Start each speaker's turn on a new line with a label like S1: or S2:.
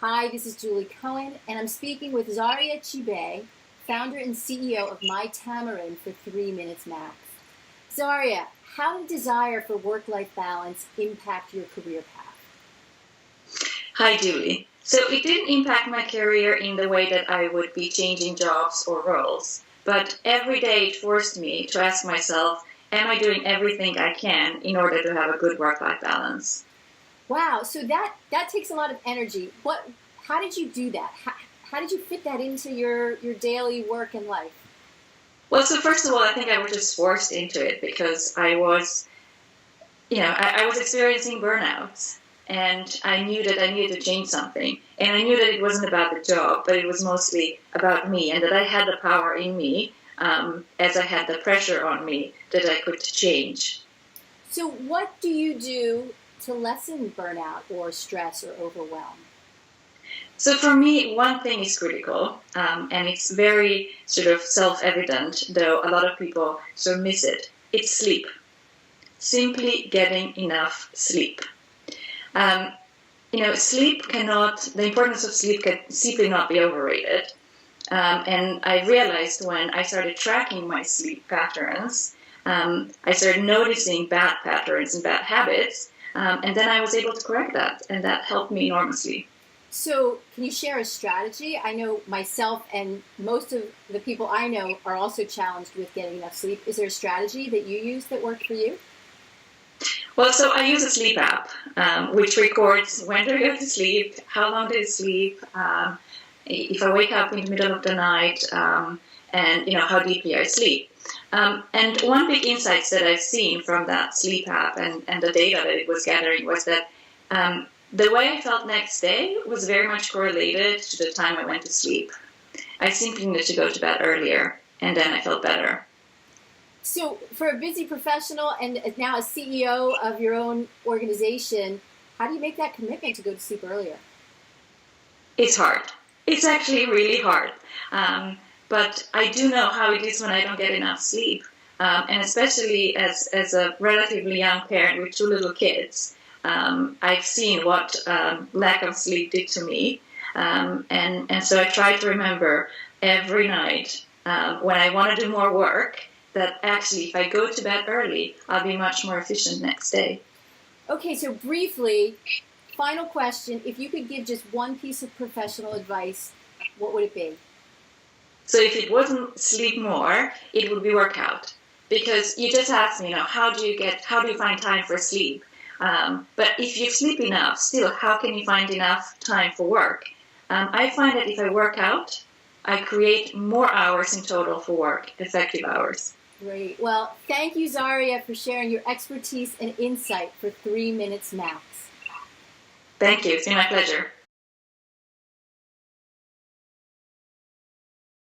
S1: Hi, this is Julie Cohen, and I'm speaking with Zarja Cibej, founder and CEO of MyTamarin for 3 Minutes Max. Zarja, how did desire for work-life balance impact your career path?
S2: Hi, Julie. So it didn't impact my career in the way that I would be changing jobs or roles, but every day it forced me to ask myself, am I doing everything I can in order to have a good work-life balance?
S1: Wow, so that takes a lot of energy. How did you do that? How did you fit that into your daily work and life?
S2: Well, so first of all, I think I was just forced into it because I was experiencing burnout, and I knew that I needed to change something. And I knew that it wasn't about the job, but it was mostly about me, and that I had the power in me, as I had the pressure on me, that I could change.
S1: So what do you do to lessen burnout or stress or overwhelm?
S2: So for me, one thing is critical, and it's very sort of self-evident, though a lot of people sort of miss it. It's sleep. Simply getting enough sleep. Um, the importance of sleep can simply not be overrated. And I realized when I started tracking my sleep patterns, I started noticing bad patterns and bad habits, and then I was able to correct that, and that helped me enormously.
S1: So, can you share a strategy? I know myself and most of the people I know are also challenged with getting enough sleep. Is there a strategy that you use that worked for you?
S2: Well, so I use a sleep app, which records when do I go to sleep, how long did I sleep, if I wake up in the middle of the night, and how deeply I sleep. And one big insights that I've seen from that sleep app and the data that it was gathering was that the way I felt next day was very much correlated to the time I went to sleep. I simply needed to go to bed earlier, and then I felt better.
S1: So, for a busy professional and now a CEO of your own organization, how do you make that commitment to go to sleep earlier?
S2: It's hard. It's actually really hard. But I do know how it is when I don't get enough sleep. And especially as a relatively young parent with two little kids, I've seen what lack of sleep did to me. And so I try to remember every night when I want to do more work that actually if I go to bed early, I'll be much more efficient next day.
S1: Okay, so briefly, final question. If you could give just one piece of professional advice, what would it be?
S2: So if it wasn't sleep more, it would be workout. Because you just asked me, how do you find time for sleep? But if you sleep enough, still, how can you find enough time for work? I find that if I work out, I create more hours in total for work, effective hours.
S1: Great. Well, thank you, Zarja, for sharing your expertise and insight for 3 Minutes Max.
S2: Thank you. It's been my pleasure.